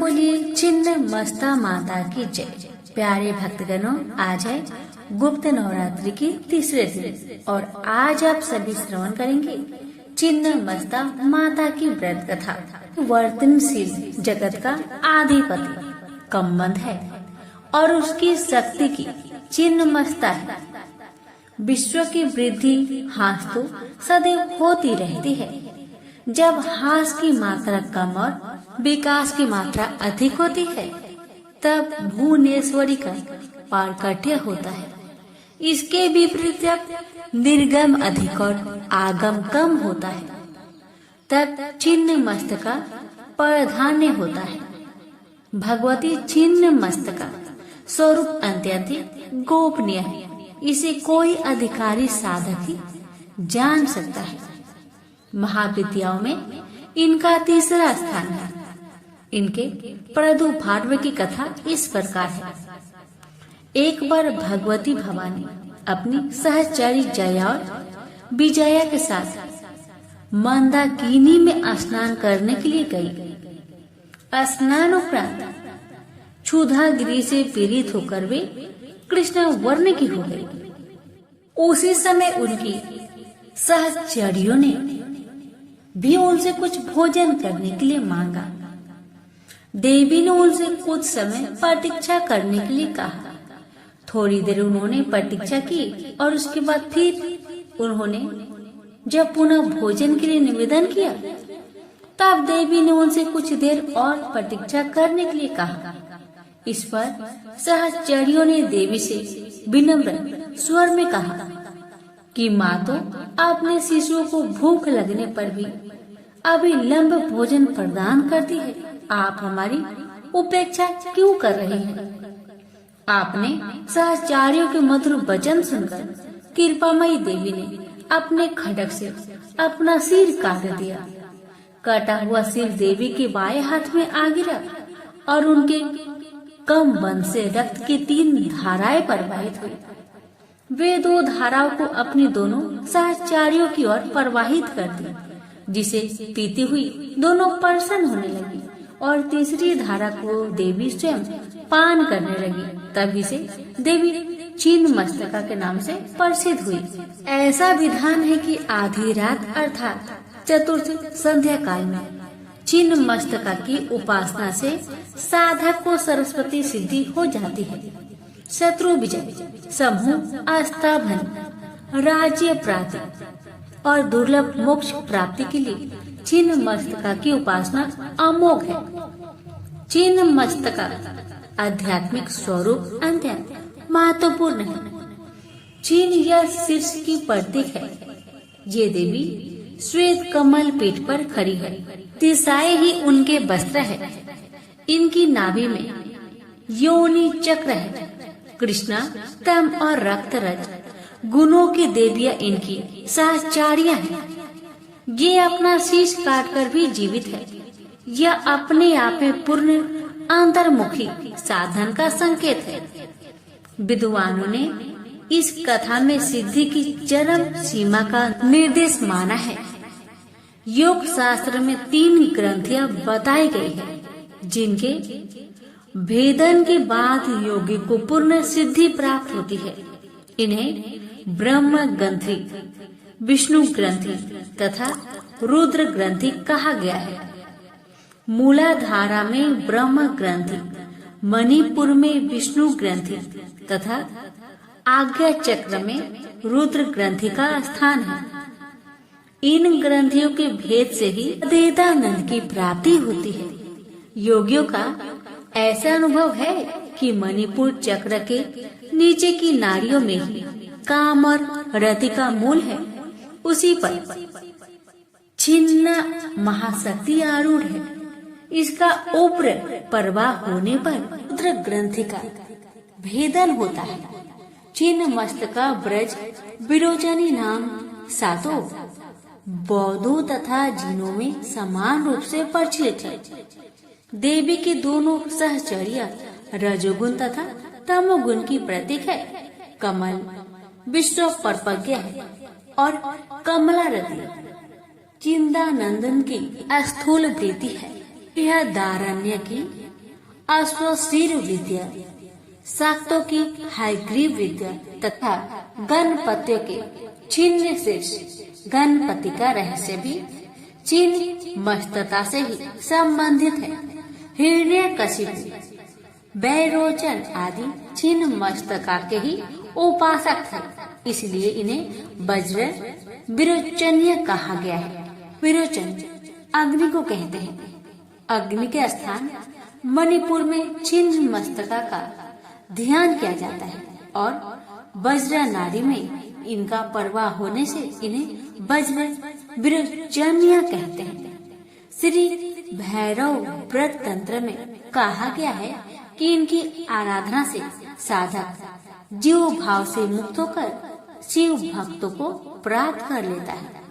बोलिए छिन्न मस्ता माता की जय। प्यारे भक्तगणों, आज है गुप्त नवरात्रि की तीसरे दिन और आज आप सभी श्रवण करेंगे छिन्न मस्ता माता की व्रत कथा। वर्तनशील जगत का आधिपति कम्बंध है और उसकी शक्ति की छिन्न मस्ता है। विश्व की वृद्धि हास तो सदैव होती रहती है। जब हास की मात्रा कम और विकास की मात्रा अधिक होती है तब भुवनेश्वरी का पारकट्य होता है। इसके विपरीत जब निर्गम अधिक और आगम कम होता है तब छिन्न मस्तका प्राधान्य होता है। भगवती छिन्न मस्तका स्वरूप अत्यंत गोपनीय है। इसे कोई अधिकारी साधक ही जान सकता है। महाविद्याओं में इनका तीसरा स्थान है। इनके प्रादुर्भाव की कथा इस प्रकार है। एक बार भगवती भवानी अपनी सहचरी जया और विजया के साथ मंदाकिनी में स्नान करने के लिए गई। स्नान उपरांत क्षुधागिरी से पीड़ित होकर वे कृष्ण वर्ण की हो गई। उसी समय उनकी सहचरियों ने भी उनसे कुछ भोजन करने के लिए मांगा। देवी ने उनसे कुछ समय प्रतीक्षा करने के लिए कहा। थोड़ी देर उन्होंने प्रतीक्षा की और उसके बाद फिर उन्होंने जब पुनः भोजन के लिए निवेदन किया तब देवी ने उनसे कुछ देर और प्रतीक्षा करने के लिए कहा। इस पर सहचरियों ने देवी से विनम्र स्वर में कहा कि माँ तो अपने शिशुओं को भूख लगने पर भी अविलंब भोजन प्रदान करती है। आप हमारी उपेक्षा क्यों कर रहे हैं? आपने सहचरियों के मधुर वचन सुनकर कृपामयी देवी ने अपने खड्ग से अपना सिर काट दिया। कटा हुआ सिर देवी के बाएं हाथ में आ गिरा और उनके कमबंध से रक्त की 3 धाराएं प्रवाहित हुई। वे 2 धाराओं को अपनी दोनों सहचरियों की ओर प्रवाहित कर दी, जिसे पीती हुई दोनों प्रसन्न होने लगी और तीसरी धारा को देवी स्वयं पान करने लगी। तभी से देवी छिन्न मस्तका के नाम से प्रसिद्ध हुई। ऐसा विधान है कि आधी रात अर्थात चतुर्थ संध्या काल में छिन्न मस्तका की उपासना से साधक को सरस्वती सिद्धि हो जाती है। शत्रु विजय, समूह आस्थाभन, राज्य प्राप्ति और दुर्लभ मोक्ष प्राप्ति के लिए छिन्न मस्तका की उपासना अमोघ है। छिन्न मस्तका आध्यात्मिक स्वरूप अत्यंत महत्वपूर्ण है। छिन्न यह शीर्ष की प्रतीक है। ये देवी श्वेत कमल पीठ पर खड़ी है। दिशाएं ही उनके वस्त्र है। इनकी नाभि में योनि चक्र है। कृष्णा तम और रक्त रज गुणों की देवियां इनकी सहचारियां हैं। ये अपना शीश काटकर भी जीवित है। यह अपने आप में पूर्ण अंतर्मुखी साधन का संकेत है। विद्वानों ने इस कथा में सिद्धि की चरम सीमा का निर्देश माना है। योग शास्त्र में 3 ग्रंथियां बताई गई है, जिनके भेदन के बाद योगी को पूर्ण सिद्धि प्राप्त होती है। इन्हें ब्रह्म ग्रंथि, विष्णु ग्रंथि तथा रुद्र ग्रंथि कहा गया है। मूलाधारा में ब्रह्म ग्रंथि, मणिपुर में विष्णु ग्रंथि तथा आज्ञा चक्र में रुद्र ग्रंथि का स्थान है। इन ग्रंथियों के भेद से ही वेदानंद की प्राप्ति होती है। योगियों का ऐसा अनुभव है कि मणिपुर चक्र के नीचे की नाड़ियों में ही काम और रति का मूल है। उसी पर छिन्न महाशक्ति आरूढ़ है। इसका उग्र प्रवाह होने पर रुद्र ग्रंथि का भेदन होता है। छिन्न मस्तका ब्रज विरोचनी नाम सातों बौद्धों तथा जिनों में समान रूप से प्रचलित है। देवी की दोनों सहचर्या रजोगुण तथा तमोगुण की प्रतीक है। कमल विश्व परपज्ञ है और कमला रति चिंतानंदन की स्थूल वृत्ति है। यह दारण्य की अश्वशीर विद्या, शाक्तों की हयग्रीव विद्या तथा गणपतियों के छिन्न शीर्ष गणपति का रहस्य भी छिन्न मस्तता से ही संबंधित है। हिरण्यकशिपु, बैरोचन आदि छिन्न मस्तका के ही उपासक थे, इसलिए इन्हें वज्र विरोचनीय कहा गया है। विरोचन अग्नि को कहते हैं। अग्नि के स्थान मणिपुर में छिन्न मस्तका का ध्यान किया जाता है और वज्र नारी में इनका प्रवाह होने से इन्हें वज्र विरोचनीय कहते हैं। श्री भैरव व्रत तंत्र में कहा गया है कि इनकी आराधना से साधक जीव भाव से मुक्त होकर शिव भक्तों को प्राप्त कर लेता है।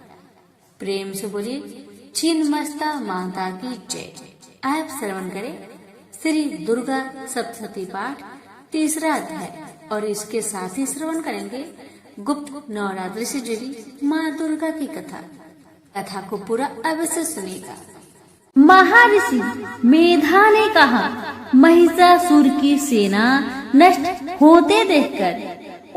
प्रेम से बोलिए छिन्नमस्ता माता की जय। आप श्रवण करें श्री दुर्गा सप्तशती पाठ तीसरा अध्याय और इसके साथ ही श्रवण करेंगे गुप्त नवरात्रि से जुड़ी माँ दुर्गा की कथा को पूरा अवश्य सुनेगा। महर्षि मेधा ने कहा, महिषासुर की सेना नष्ट होते देखकर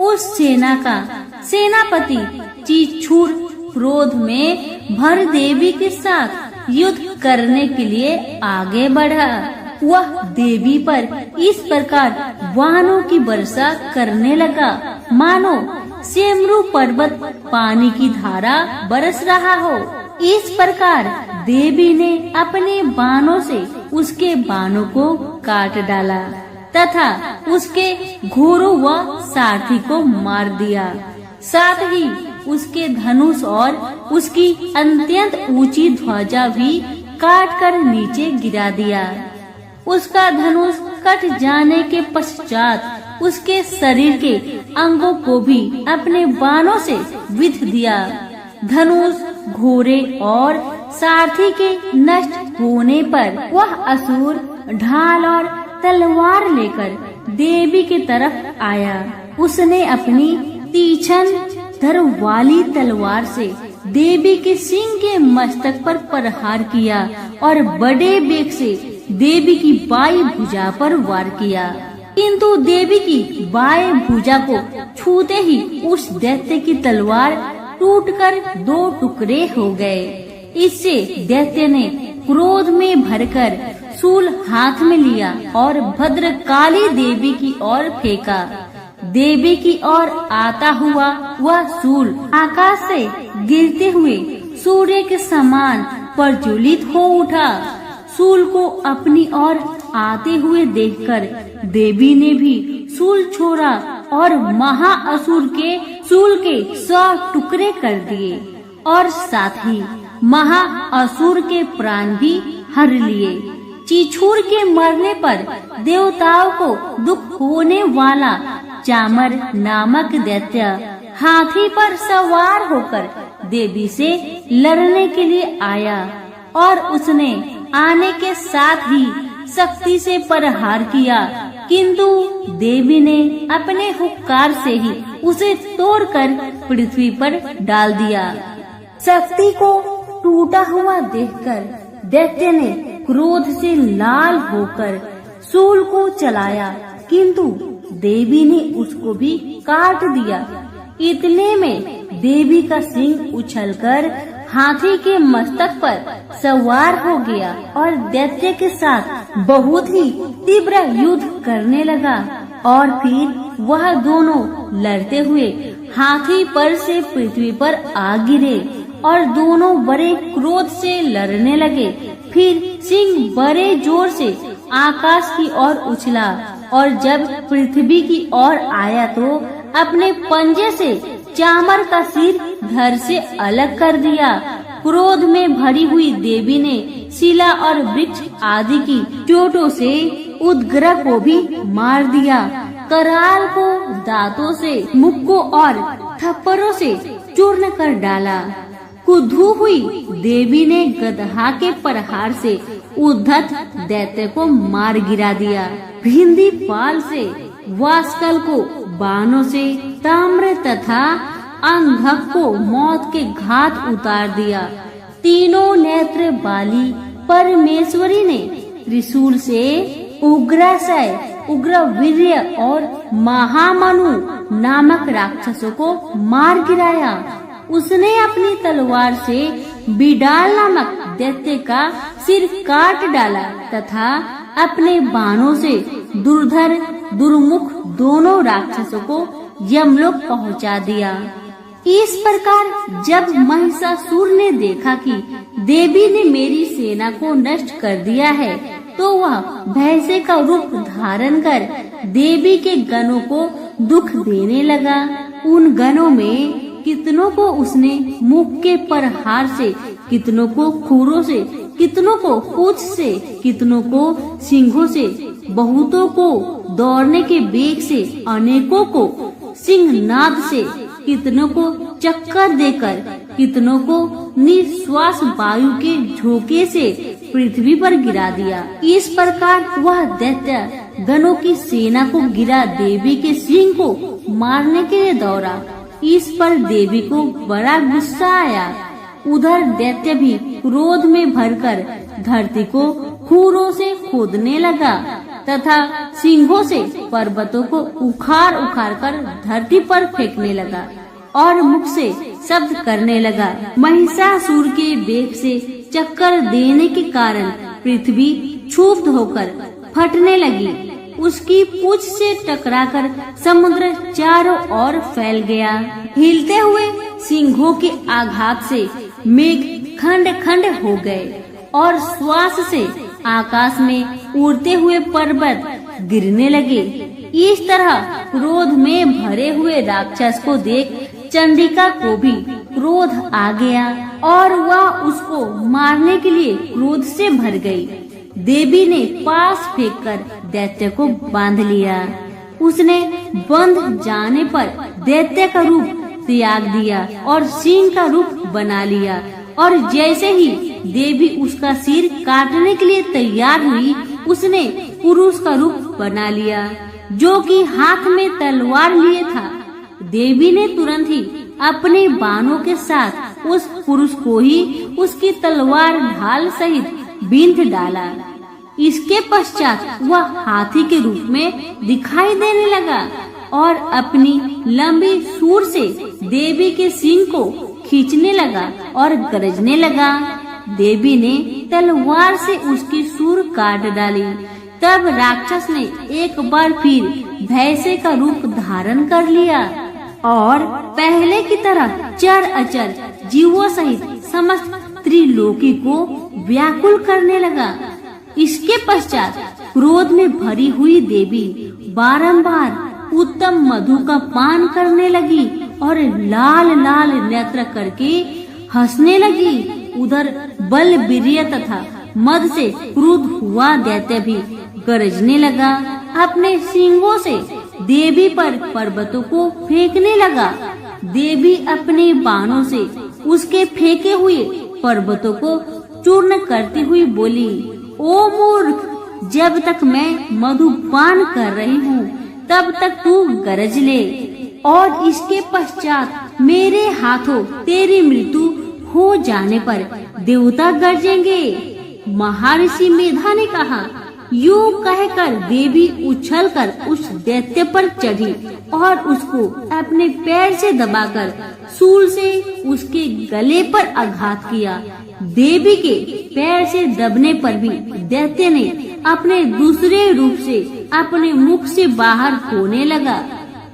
उस सेना का सेनापति चिछूर क्रोध में भर देवी के साथ युद्ध करने के लिए आगे बढ़ा। वह देवी पर इस प्रकार बाणों की वर्षा करने लगा मानो सेमरू पर्वत पानी की धारा बरस रहा हो। इस प्रकार देवी ने अपने बाणों से उसके बाणों को काट डाला तथा उसके घोड़ों व सारथी को मार दिया। साथ ही उसके धनुष और उसकी अत्यंत ऊंची ध्वजा भी काट कर नीचे गिरा दिया। उसका धनुष कट जाने के पश्चात उसके शरीर के अंगों को भी अपने बाणों से विध दिया। धनुष, घोड़े और सारथी के नष्ट होने पर वह असुर ढाल और तलवार लेकर देवी के तरफ आया। उसने अपनी तीक्ष्ण धार वाली तलवार से देवी के सिंह के मस्तक पर प्रहार किया और बड़े वेग से देवी की बाई भुजा पर वार किया, किंतु देवी की बाएं भुजा को छूते ही उस दैत्य की तलवार टूटकर दो टुकड़े हो गए। इससे दैत्य ने क्रोध में भरकर शूल हाथ में लिया और भद्रकाली देवी की ओर फेंका। देवी की ओर आता हुआ वह शूल आकाश से गिरते हुए सूर्य के समान प्रज्वलित हो उठा। शूल को अपनी ओर आते हुए देखकर देवी ने भी शूल छोड़ा और महाअसुर के शूल के 100 टुकड़े कर दिए और साथ ही महाअसुर के प्राण भी हर लिए। चिछूर के मरने पर देवताओं को दुख होने वाला चामर नामक दैत्य हाथी पर सवार होकर देवी से लड़ने के लिए आया और उसने आने के साथ ही शक्ति से प्रहार किया, किंतु देवी ने अपने हुक्कार से ही उसे तोड़कर पृथ्वी पर डाल दिया। शक्ति को टूटा हुआ देखकर दैत्य ने क्रोध से लाल होकर शूल को चलाया, किंतु देवी ने उसको भी काट दिया। इतने में देवी का सिंह उछलकर हाथी के मस्तक पर सवार हो गया और दैत्य के साथ बहुत ही तीव्र युद्ध करने लगा और फिर वह दोनों लड़ते हुए हाथी पर से पृथ्वी पर आ गिरे और दोनों बड़े क्रोध से लड़ने लगे। फिर सिंह बड़े जोर से आकाश की ओर उछला और जब पृथ्वी की ओर आया तो अपने पंजे से चामर का सिर धड़ से अलग कर दिया। क्रोध में भरी हुई देवी ने शिला और वृक्ष आदि की चोटों से उदग्रह को भी मार दिया। कराल को दांतों से, मुक्कों और थप्पड़ों से चूर्ण कर डाला। क्रुद्ध हुई देवी ने गदहा के प्रहार से उद्धत दैत्य को मार गिरा दिया। भिंदी पाल से वास्कल को बाणों से, ताम्र तथा अंधक को मौत के घाट उतार दिया। तीनों नेत्र वाली परमेश्वरी ने त्रिशूल से उग्राशय, उग्रवीर्य और महामनु नामक राक्षसों को मार गिराया। उसने अपनी तलवार से बिडाल नामक दैत्य का सिर काट डाला तथा अपने बाणों से दुर्धर दुर्मुख दोनों राक्षसों को यमलोक पहुंचा दिया। इस प्रकार जब महिषासुर ने देखा कि देवी ने मेरी सेना को नष्ट कर दिया है, तो वह भैंसे का रूप धारण कर देवी के गणों को दुख देने लगा। उन गणों में कितनों को उसने मुख के प्रहार से, कितनों को खुरों से, कितनों को पूंछ से, कितनों को सिंघों से, बहुतों को दौड़ने के बेग से, अनेकों को सिंहनाद से, कितनों को चक्कर देकर, कितनों को निश्वास वायु के झोंके से पृथ्वी पर गिरा दिया। इस प्रकार वह दैत्य गणों की सेना को गिरा देवी के सिंह को मारने के लिए दौड़ा। इस पर देवी को बड़ा गुस्सा आया। उधर दैत्य भी क्रोध में भरकर धरती को खूरों से खोदने लगा तथा सिंहों से पर्वतों को उखाड़ उखाड़ कर धरती पर फेंकने लगा और मुख से शब्द करने लगा। महिषासुर के बेग से चक्कर देने के कारण पृथ्वी क्षुब्ध होकर फटने लगी। उसकी पूंछ से टकराकर समुद्र चारों ओर फैल गया। हिलते हुए सिंहों के आघात से मेघ खंड खंड हो गए और श्वास से आकाश में उड़ते हुए पर्वत गिरने लगे। इस तरह क्रोध में भरे हुए राक्षस को देख चंडिका को भी क्रोध आ गया और वह उसको मारने के लिए क्रोध से भर गई। देवी ने पास फेंककर दैत्य को बांध लिया। उसने बंध जाने पर दैत्य का रूप त्याग दिया और सिंह का रूप बना लिया और जैसे ही देवी उसका सिर काटने के लिए तैयार हुई, उसने पुरुष का रूप बना लिया जो कि हाथ में तलवार लिए था। देवी ने तुरंत ही अपने बाणों के साथ उस पुरुष को ही उसकी तलवार ढाल सहित बींध डाला। इसके पश्चात वह हाथी के रूप में दिखाई देने लगा और अपनी लंबी सूंड से देवी के सिंह को खींचने लगा और गरजने लगा। देवी ने तलवार से उसकी सूंड काट डाली। तब राक्षस ने एक बार फिर भैंसे का रूप धारण कर लिया और पहले की तरह चर अचर जीवों सहित समस्त त्रिलोकी को व्याकुल करने लगा। इसके पश्चात क्रोध में भरी हुई देवी बारंबार उत्तम मधु का पान करने लगी और लाल लाल नेत्र करके हंसने लगी। उधर बलवीर्य तथा मद से क्रुद्ध हुआ दैत्य भी गरजने लगा। अपने सिंगों से देवी पर पर्वतों को फेंकने लगा। देवी अपने बाणों से उसके फेंके हुए पर्वतों को चूर्ण करती हुई बोली, ओ मूर्ख, जब तक मैं मधुपान कर रही हूँ तब तक तू गरज ले और इसके पश्चात मेरे हाथों तेरी मृत्यु हो जाने पर देवता गरजेंगे। महर्षि मेधा ने कहा। यूं कहकर देवी उछलकर उस दैत्य पर चढ़ी और उसको अपने पैर से दबाकर शूल से उसके गले पर आघात किया। देवी के पैर से दबने पर भी दैत्य ने अपने दूसरे रूप से अपने मुख से बाहर होने लगा।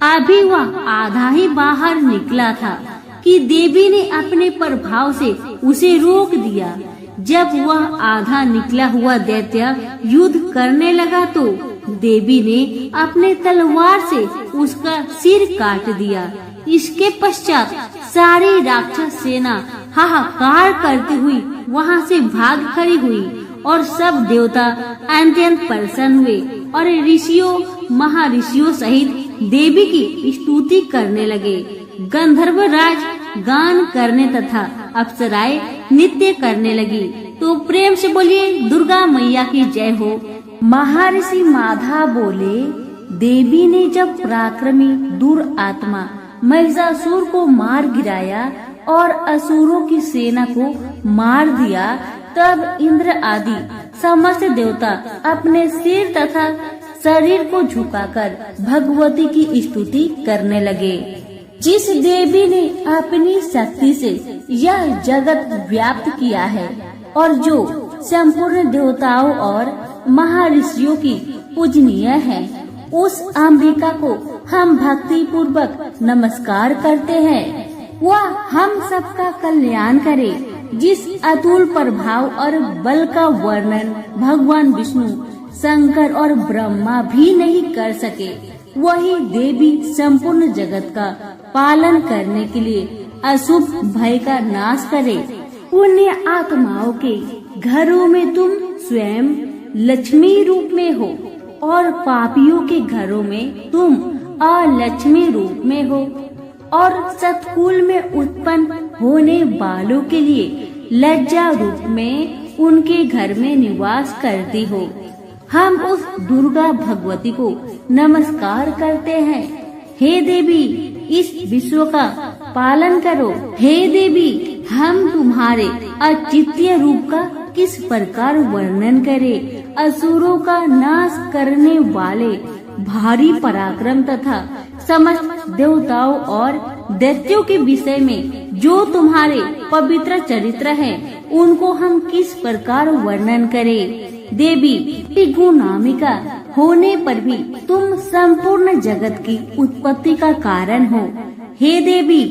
अभी वह आधा ही बाहर निकला था कि देवी ने अपने प्रभाव से उसे रोक दिया। जब वह आधा निकला हुआ दैत्य युद्ध करने लगा तो देवी ने अपने तलवार से उसका सिर काट दिया। इसके पश्चात सारी राक्षस सेना हाहाकार करती हुई वहां से भाग खड़ी हुई और सब देवता अत्यंत प्रसन्न हुए और ऋषियों महर्षियों सहित देवी की स्तुति करने लगे। गंधर्व राज गान करने तथा अप्सराएं नृत्य करने लगी। तो प्रेम से बोलिए दुर्गा मैया की जय हो। महर्षि माधा बोले, देवी ने जब पराक्रमी दुरात्मा महिषासुर को मार गिराया और असुरों की सेना को मार दिया, तब इंद्र आदि समस्त देवता अपने सिर तथा शरीर को झुकाकर भगवती की स्तुति करने लगे। जिस देवी ने अपनी शक्ति से यह जगत व्याप्त किया है और जो संपूर्ण देवताओं और महर्षियों की पूजनीय है, उस अंबिका को हम भक्ति पूर्वक नमस्कार करते हैं। वह हम सबका कल्याण करे। जिस अतुल प्रभाव और बल का वर्णन भगवान विष्णु, शंकर और ब्रह्मा भी नहीं कर सके, वही देवी संपूर्ण जगत का पालन करने के लिए अशुभ भय का नाश करे। पुण्य आत्माओं के घरों में तुम स्वयं लक्ष्मी रूप में हो और पापियों के घरों में तुम अलक्ष्मी रूप में हो और सतकुल में उत्पन्न होने वालों के लिए लज्जा रूप में उनके घर में निवास करती हो। हम उस दुर्गा भगवती को नमस्कार करते हैं। हे देवी, इस विश्व का पालन करो। हे देवी, हम तुम्हारे अचिंत्य रूप का किस प्रकार वर्णन करें। असुरों का नाश करने वाले भारी पराक्रम तथा समस्त देवताओं और दैत्यों के विषय में जो तुम्हारे पवित्र चरित्र हैं, उनको हम किस प्रकार वर्णन करें। देवी, गुणामिका होने पर भी तुम संपूर्ण जगत की उत्पत्ति का कारण हो। हे देवी,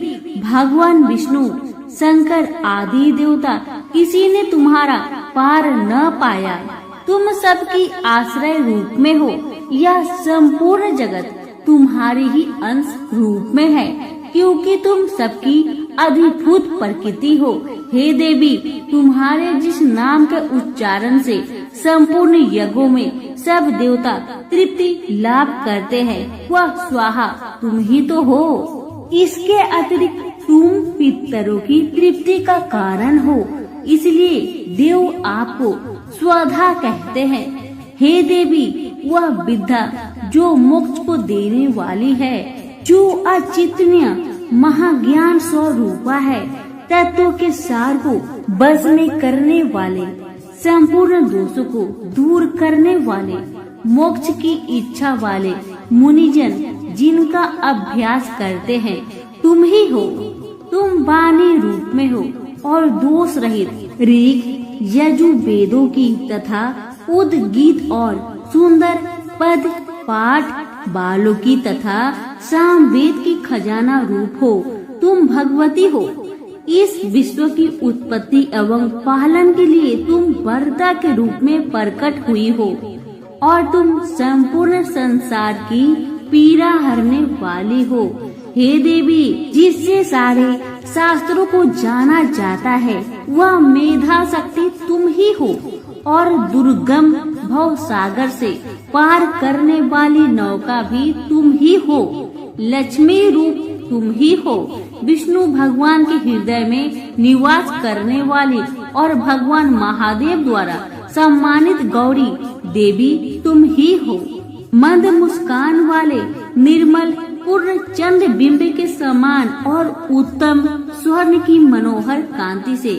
भगवान विष्णु, शंकर आदि देवता किसी ने तुम्हारा पार न पाया। तुम सबकी आश्रय रूप में हो। यह संपूर्ण जगत तुम्हारी ही अंश रूप में है, क्योंकि तुम सबकी अधिभूत प्रकृति हो। हे देवी, तुम्हारे जिस नाम के उच्चारण से संपूर्ण यज्ञों में सब देवता तृप्ति लाभ करते हैं, वह स्वाहा तुम ही तो हो। इसके अतिरिक्त तुम पितरों की तृप्ति का कारण हो, इसलिए देव आपको स्वधा कहते हैं। हे देवी, वह विद्या जो मोक्ष को देने वाली है, जो अचिंत्य महाज्ञान स्वरूपा है, तत्व के सार को बस में करने वाले, संपूर्ण दोषों को दूर करने वाले, मोक्ष की इच्छा वाले मुनिजन जिनका अभ्यास करते हैं, तुम ही हो। तुम वाणी रूप में हो और दोष रहित ऋग यजु वेदों की तथा उद्गीत और सुंदर पद पाठ बालों की तथा सामवेद की खजाना रूप हो। तुम भगवती हो। इस विश्व की उत्पत्ति एवं पालन के लिए तुम वरदा के रूप में प्रकट हुई हो और तुम संपूर्ण संसार की पीड़ा हरने वाली हो। हे देवी, जिससे सारे शास्त्रों को जाना जाता है, वह मेधा शक्ति तुम ही हो और दुर्गम भव सागर से पार करने वाली नौका भी तुम ही हो। लक्ष्मी रूप तुम ही हो। विष्णु भगवान के हृदय में निवास करने वाली और भगवान महादेव द्वारा सम्मानित गौरी देवी तुम ही हो। मंद मुस्कान वाले निर्मल पूर्ण चंद्र बिंब के समान और उत्तम स्वर्ण की मनोहर कांति से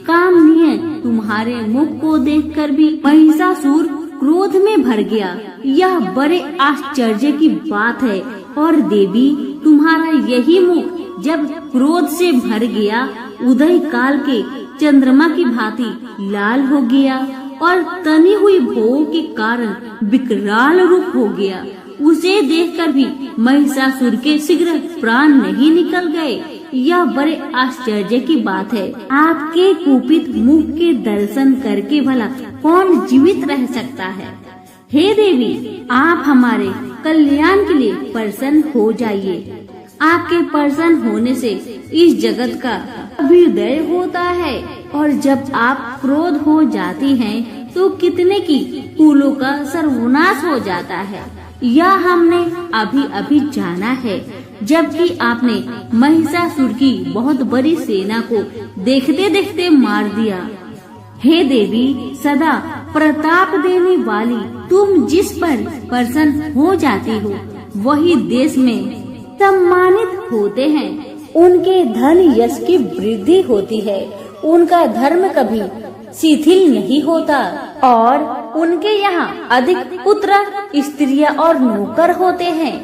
कामनीय तुम्हारे मुख को देखकर भी महिषासुर क्रोध में भर गया। यह बड़े आश्चर्य की बात है। और देवी, तुम्हारा यही मुख जब क्रोध से भर गया, उदय काल के चंद्रमा की भांति लाल हो गया और तनी हुई भोग के कारण विकराल रूप हो गया। उसे देखकर भी महिषासुर के शीघ्र प्राण नहीं निकल गए। यह बड़े आश्चर्य की बात है। आपके कुपित मुख के दर्शन करके भला कौन जीवित रह सकता है। हे देवी, आप हमारे कल्याण के लिए प्रसन्न हो जाइए। आपके प्रसन्न होने से इस जगत का अभ्युदय होता है और जब आप क्रोध हो जाती हैं, तो कितने की कुलों का सर्वनाश हो जाता है। यह हमने अभी अभी जाना है, जबकि आपने महिषासुर की बहुत बड़ी सेना को देखते देखते मार दिया। हे देवी, सदा प्रताप देने वाली, तुम जिस पर प्रसन्न हो जाती हो, वही देश में सम्मानित होते हैं। उनके धन यश की वृद्धि होती है। उनका धर्म कभी शिथिल नहीं होता और उनके यहाँ अधिक पुत्र, स्त्रियां और नौकर होते हैं।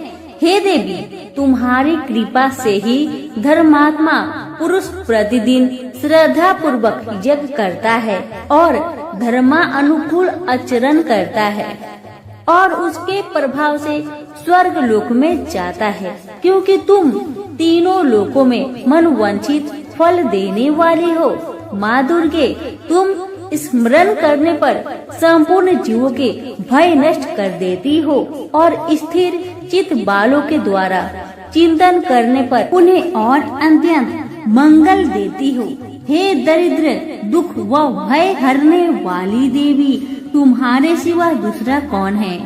हे देवी, तुम्हारी कृपा से ही धर्मात्मा पुरुष प्रतिदिन श्रद्धा पूर्वक यज्ञ करता है और धर्मा अनुकूल आचरण करता है और उसके प्रभाव से स्वर्ग लोक में जाता है, क्योंकि तुम तीनों लोकों में मनवांछित फल देने वाली हो। माँ दुर्गे, तुम स्मरण करने पर संपूर्ण जीवों के भय नष्ट कर देती हो और स्थिर चित्त बालों के द्वारा चिंतन करने पर उन्हें और अत्यंत मंगल देती हो। हे दरिद्र, दुख व भय हरने वाली देवी, तुम्हारे सिवा दूसरा कौन है?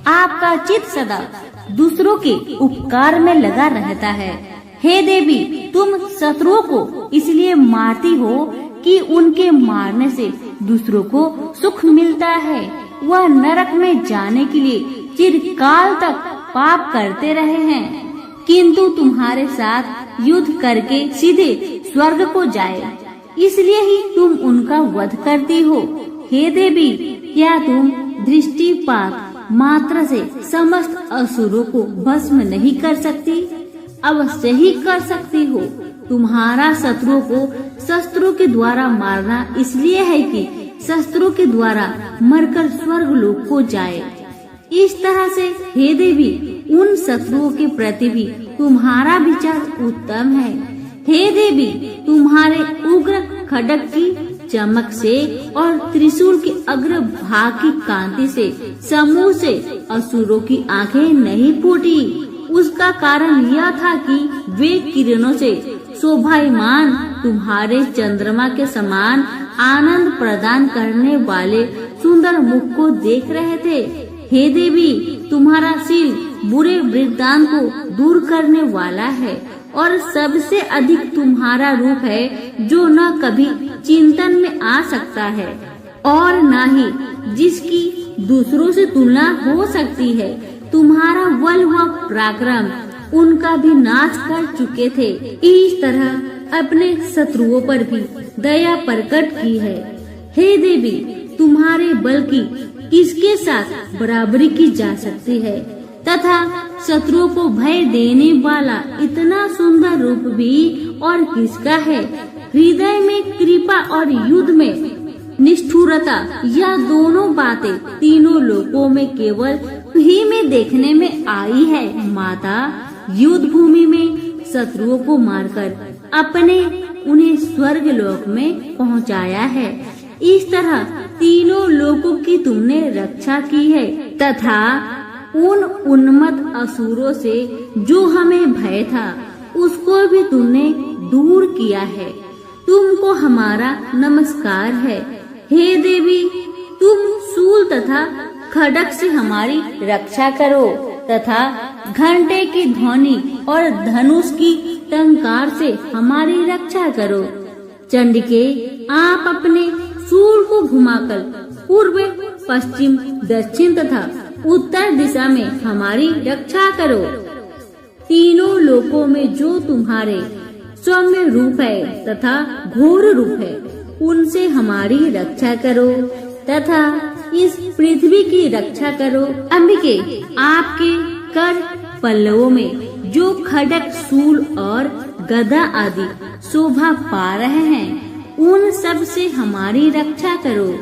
आपका चित्त सदा दूसरों के उपकार में लगा रहता है। हे देवी, तुम शत्रुओं को इसलिए मारती हो कि उनके मारने से दूसरों को सुख मिलता है। वह नरक में जाने के लिए चिरकाल तक पाप करते रहे हैं, किंतु तुम्हारे साथ युद्ध करके सीधे स्वर्ग को जाए, इसलिए ही तुम उनका वध करती हो। हे देवी, क्या तुम दृष्टिपात मात्र से समस्त असुरों को भस्म नहीं कर सकती? अवश्य ही कर सकती हो। तुम्हारा शत्रुओं को शस्त्रों के द्वारा मारना इसलिए है कि शस्त्रों के द्वारा मरकर स्वर्ग लोक को जाए। इस तरह से हे देवी, उन शत्रुओं के प्रति भी तुम्हारा विचार उत्तम है। हे देवी, तुम्हारे उग्र खड्ग की चमक से और त्रिशूल के अग्र भाग की कांति से समूह से असुरों की आंखें नहीं फूटी। उसका कारण यह था कि वे किरणों से शोभायमान तुम्हारे चंद्रमा के समान आनंद प्रदान करने वाले सुंदर मुख को देख रहे थे। हे देवी, तुम्हारा शील बुरे वृत्तांत को दूर करने वाला है और सबसे अधिक तुम्हारा रूप है जो न कभी चिंतन में आ सकता है और न ही जिसकी दूसरों से तुलना हो सकती है। तुम्हारा बल व पराक्रम उनका भी नाश कर चुके थे। इस तरह अपने शत्रुओं पर भी दया प्रकट की है। हे देवी, तुम्हारे बल की किसके साथ बराबरी की जा सकती है तथा शत्रुओं को भय देने वाला इतना सुंदर रूप भी और किसका है? हृदय में कृपा और युद्ध में निष्ठुरता, यह दोनों बातें तीनों लोकों में केवल ही में देखने में आई है। माता, युद्ध भूमि में शत्रुओं को मारकर अपने उन्हें स्वर्ग लोक में पहुंचाया है। इस तरह तीनों लोकों की तुमने रक्षा की है तथा उन उन्मत्त असुरों से जो हमें भय था उसको भी तुमने दूर किया है। तुमको हमारा नमस्कार है। हे देवी, तुम शूल तथा खड्ग से हमारी रक्षा करो तथा घंटे की ध्वनि और धनुष की टंकार से हमारी रक्षा करो। चंडिके, आप अपने शूल को घुमाकर पूर्व, पश्चिम, दक्षिण तथा उत्तर दिशा में हमारी रक्षा करो। तीनों लोकों में जो तुम्हारे सौम्य रूप है तथा घोर रूप है, उनसे हमारी रक्षा करो तथा इस पृथ्वी की रक्षा करो। अंबिके, आपके कर पल्लवों में जो खड्ग, शूल और गदा आदि शोभा पा रहे हैं, उन सब से हमारी रक्षा करो।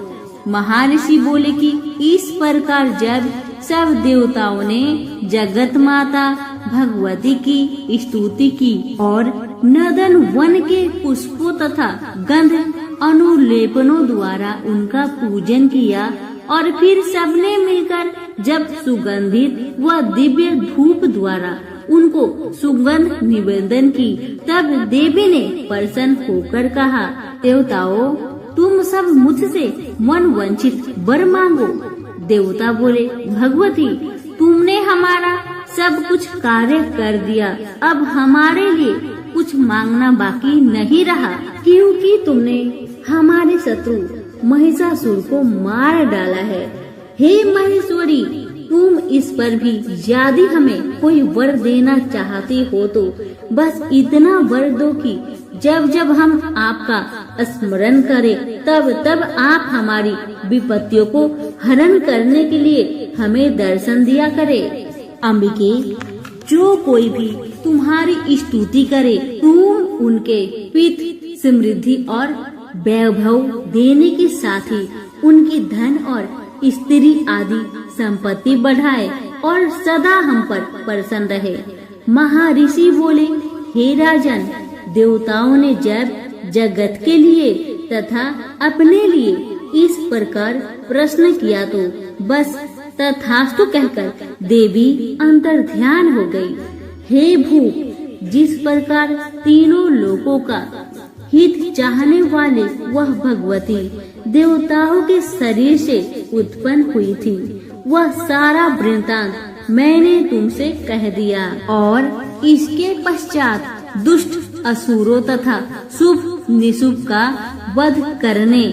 महर्षि बोले कि इस प्रकार जब सब देवताओं ने जगत माता भगवती की स्तुति की और नदन वन के पुष्पों तथा गंध अनुलेपनों द्वारा उनका पूजन किया और फिर सबने मिलकर जब सुगंधित व दिव्य धूप द्वारा उनको सुगंध निवेदन की, तब देवी ने प्रसन्न होकर कहा, देवताओं, तुम सब मुझसे मन वंचित वर मांगो। देवता बोले, भगवती, तुमने हमारा सब कुछ कार्य कर दिया, अब हमारे लिए कुछ मांगना बाकी नहीं रहा, क्योंकि तुमने हमारे शत्रु महिषासुर को मार डाला है। हे महेश्वरी, तुम इस पर भी यदि हमें कोई वर देना चाहती हो तो बस इतना वर दो कि जब जब हम आपका स्मरण करें, तब तब आप हमारी विपत्तियों को हरण करने के लिए हमें दर्शन दिया करे। अंबिके, जो कोई भी तुम्हारी स्तुति करे, तुम उनके पित समृद्धि और वैभव देने के साथ ही उनकी धन और स्त्री आदि संपत्ति बढ़ाए और सदा हम पर प्रसन्न रहे। महर्षि बोले, हे राजन, देवताओं ने जब जगत के लिए तथा अपने लिए इस प्रकार प्रश्न किया तो बस तथास्तु कहकर देवी अंतर ध्यान हो गई। हे भूप, जिस प्रकार तीनों लोकों का हित चाहने वाले वह भगवती देवताओं के शरीर से उत्पन्न हुई थी, वह सारा वृत्तांत मैंने तुमसे कह दिया। और इसके पश्चात दुष्ट असुरों तथा शुभ निशुभ का वध करने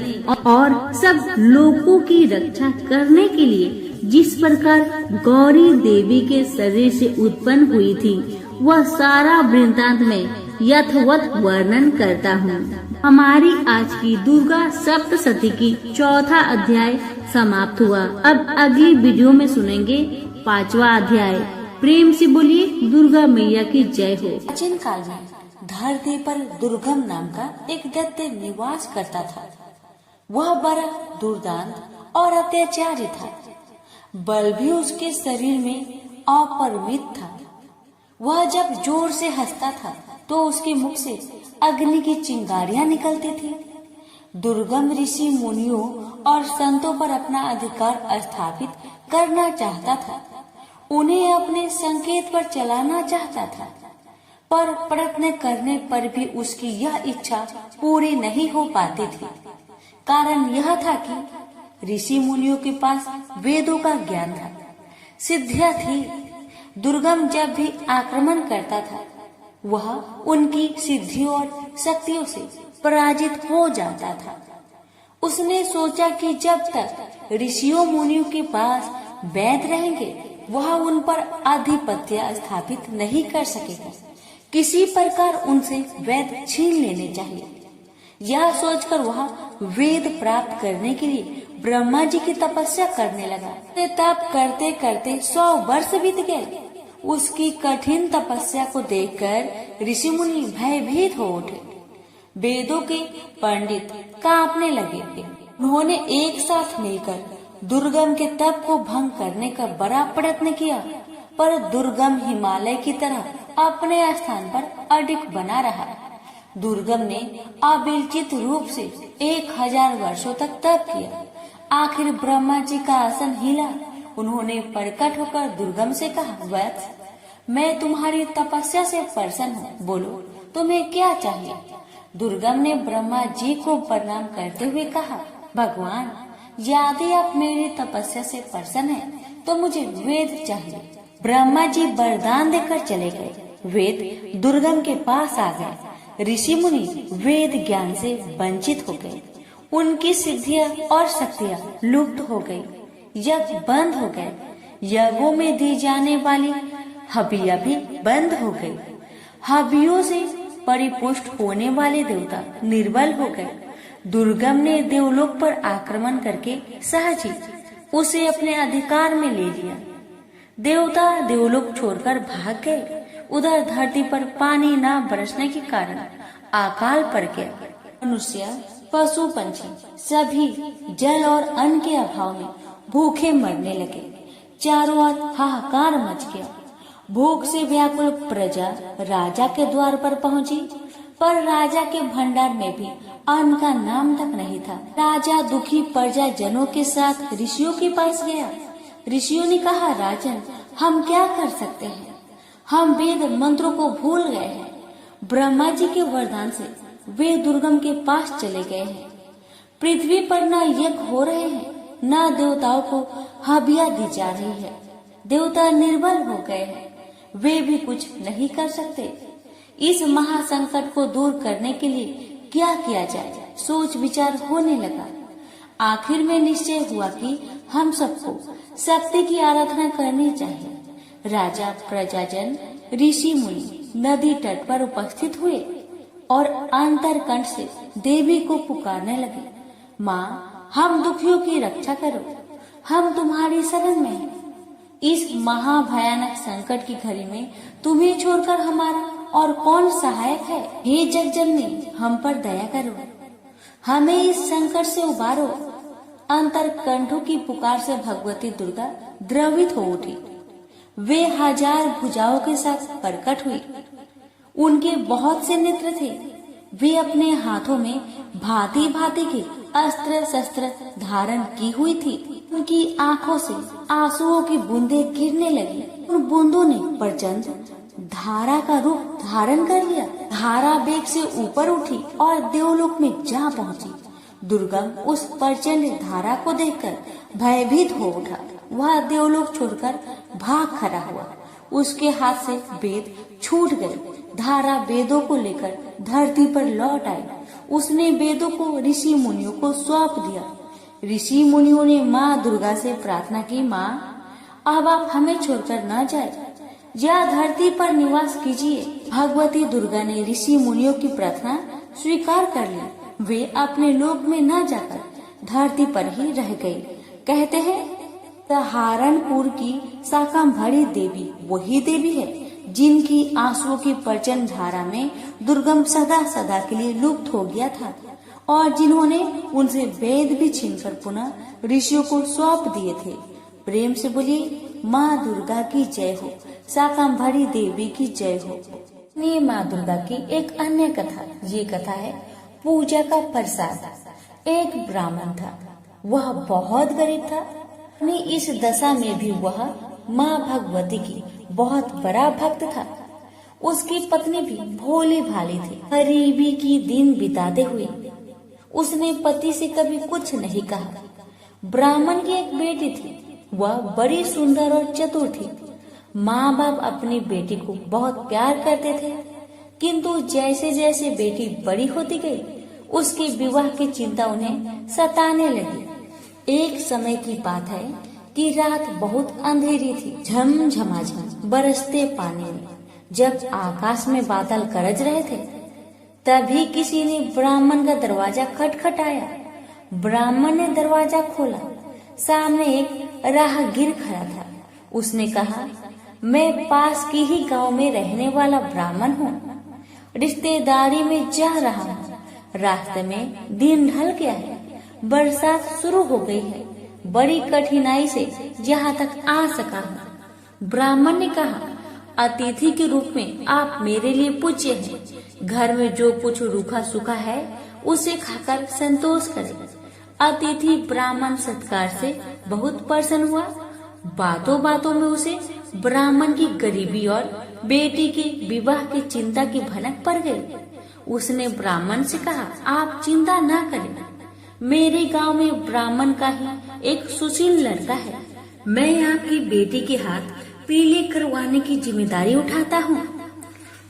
और सब लोगों की रक्षा करने के लिए जिस प्रकार गौरी देवी के शरीर से उत्पन्न हुई थी, वह सारा वृत्तांत में यथवत वर्णन करता हूँ। हमारी आज की दुर्गा सप्तशती की चौथा अध्याय समाप्त हुआ। अब अगली वीडियो में सुनेंगे 5वां अध्याय। प्रेम से बोलिए दुर्गा मैया की जय हो। प्राचीन काल में धरती पर दुर्गम नाम का एक दैत्य निवास करता था। वह बड़ा दुर्दांत और अत्याचारी था। बल भी उसके शरीर में अपरिमित था। वह जब जोर से हंसता था तो उसके मुख से अग्नि की चिंगारियां निकलती थी। दुर्गम ऋषि मुनियों और संतों पर अपना अधिकार स्थापित करना चाहता था। उन्हें अपने संकेत पर चलाना चाहता था, पर प्रयत्न करने पर भी उसकी यह इच्छा पूरी नहीं हो पाती थी। कारण यह था कि ऋषि मुनियों के पास वेदों का ज्ञान था, सिद्धियां थी। दुर्गम जब भी आक्रमण करता था, वह उनकी सिद्धियों और शक्तियों से पराजित हो जाता था। उसने सोचा कि जब तक ऋषियों मुनियों के पास वैद रहेंगे, वह उन पर आधिपत्य स्थापित नहीं कर सकेगा। किसी प्रकार उनसे वैद छीन लेने चाहिए। यह सोचकर वह वेद प्राप्त करने के लिए ब्रह्मा जी की तपस्या करने लगा। तप करते करते 100 वर्ष बीत गए। उसकी कठिन तपस्या को देखकर ऋषि मुनि भयभीत हो उठे। वेदों के पंडित कांपने लगे। उन्होंने एक साथ मिलकर दुर्गम के तप को भंग करने का बड़ा प्रयत्न किया, पर दुर्गम हिमालय की तरह अपने स्थान पर अडिग बना रहा। दुर्गम ने अविचलित रूप से 1000 वर्षों तक तप किया। आखिर ब्रह्मा जी का आसन हिला। उन्होंने प्रकट होकर दुर्गम से कहा, वत्स, मैं तुम्हारी तपस्या से प्रसन्न हूँ, बोलो तुम्हें क्या चाहिए। दुर्गम ने ब्रह्मा जी को प्रणाम करते हुए कहा, भगवान, यदि आप मेरी तपस्या से प्रसन्न हैं, तो मुझे वेद चाहिए। ब्रह्मा जी वरदान देकर चले गए। वेद दुर्गम के पास आ गए। ऋषि मुनि वेद ज्ञान से वंचित हो गए। उनकी सिद्धियां और शक्तियां लुप्त हो गई। यज्ञ बंद हो गए। यज्ञों में दी जाने वाली हबियां भी बंद हो गई। हबियों से परिपुष्ट होने वाले देवता निर्बल हो गए। दुर्गम ने देवलोक पर आक्रमण करके सहज ही उसे अपने अधिकार में ले लिया। देवता देवलोक छोड़कर भाग गए। उधर धरती पर पानी न बरसने के कारण अकाल पड़ गया। मनुष्य, पशु, पंछी सभी जल और अन्न के अभाव में भूखे मरने लगे। चारों ओर हाहाकार मच गया। भूख से व्याकुल प्रजा राजा के द्वार पर पहुंची, पर राजा के भंडार में भी अन्न का नाम तक नहीं था। राजा दुखी प्रजा जनों के साथ ऋषियों के पास गया। ऋषियों ने कहा, राजन, हम क्या कर सकते हैं? हम वेद मंत्रों को भूल गए हैं। ब्रह्मा जी के वरदान से वे दुर्गम के पास चले गए हैं। पृथ्वी पर न यज्ञ हो रहे हैं, न देवताओं को हबिया दी जा रही है। देवता निर्बल हो गए हैं। वे भी कुछ नहीं कर सकते। इस महासंकट को दूर करने के लिए क्या किया जाए, सोच विचार होने लगा। आखिर में निश्चय हुआ कि हम सबको शक्ति की आराधना करनी चाहिए। राजा, प्रजाजन, ऋषि मुनि नदी तट पर उपस्थित हुए। और अंतरकंठ से देवी को पुकारने लगे, माँ हम दुखियों की रक्षा करो, हम तुम्हारी शरण में हैं। इस महाभयानक संकट की घड़ी में तुम्हें छोड़कर हमारा और कौन सहायक है। हे जगजननी हम पर दया करो, हमें इस संकट से उबारो। अंतरकंठों की पुकार से भगवती दुर्गा द्रवित हो उठी। वे 1000 भुजाओं के साथ प्रकट हुई। उनके बहुत से नेत्र थे। वे अपने हाथों में भांति भांति के अस्त्र शस्त्र धारण की हुई थी। उनकी आंखों से आंसुओं की बूंदें गिरने लगी। उन बूंदों ने प्रचंड धारा का रूप धारण कर लिया। धारा वेग से ऊपर उठी और देवलोक में जा पहुंची। दुर्गा उस प्रचंड धारा को देखकर भयभीत हो उठा। वह देवलोक छोड़कर भाग खड़ा हुआ। उसके हाथ से वेद छूट गए। धारा वेदों को लेकर धरती पर लौट आई। उसने वेदों को ऋषि मुनियों को सौंप दिया। ऋषि मुनियों ने माँ दुर्गा से प्रार्थना की, माँ अब आप हमें छोड़कर न जाए, या धरती पर निवास कीजिए। भगवती दुर्गा ने ऋषि मुनियों की प्रार्थना स्वीकार कर ली। वे अपने लोक में न जाकर धरती पर ही रह गई। कहते हैं सहारनपुर की शाकंभरी देवी वही देवी है जिनकी आंसुओं की प्रचंड धारा में दुर्गम सदा सदा के लिए लुप्त हो गया था, और जिन्होंने उनसे वेद भी छीनकर पुनः ऋषियों को सौंप दिए थे। प्रेम से बोलिए माँ दुर्गा की जय हो, शाकंभरी देवी की जय हो। ये माँ दुर्गा की एक अन्य कथा, ये कथा है पूजा का प्रसाद। एक ब्राह्मण था, वह बहुत गरीब था। अपनी इस दशा में भी वह माँ भगवती की बहुत बड़ा भक्त था। उसकी पत्नी भी भोली भाली थी। गरीबी की दिन बिताते हुए उसने पति से कभी कुछ नहीं कहा। ब्राह्मण की एक बेटी थी, वह बड़ी सुंदर और चतुर थी। माँ बाप अपनी बेटी को बहुत प्यार करते थे, किंतु जैसे जैसे बेटी बड़ी होती गई उसके विवाह की चिंता उन्हें सताने लगी। एक समय की बात है कि रात बहुत अंधेरी थी। झमझमाझम बरसते पानी में जब आकाश में बादल गरज रहे थे, तभी किसी ने ब्राह्मण का दरवाजा खटखटाया। ब्राह्मण ने दरवाजा खोला। सामने एक राहगीर खड़ा था। उसने कहा, मैं पास की ही गांव में रहने वाला ब्राह्मण हूँ, रिश्तेदारी में जा रहा हूँ। रास्ते में दिन ढल गया है, बरसात शुरू हो गई है। बड़ी कठिनाई से यहाँ तक आ सका हूँ। ब्राह्मण ने कहा, अतिथि के रूप में आप मेरे लिए पूज्य हैं। घर में जो कुछ रूखा सूखा है उसे खाकर संतोष करें। अतिथि ब्राह्मण सत्कार से बहुत प्रसन्न हुआ। बातों बातों में उसे ब्राह्मण की गरीबी और बेटी के विवाह की चिंता की भनक पड़ गई। उसने ब्राह्मण से कहा, आप चिंता ना करें, मेरे गांव में ब्राह्मण का ही एक सुशील लड़का है। मैं आपकी बेटी के हाथ पीले करवाने की जिम्मेदारी उठाता हूँ।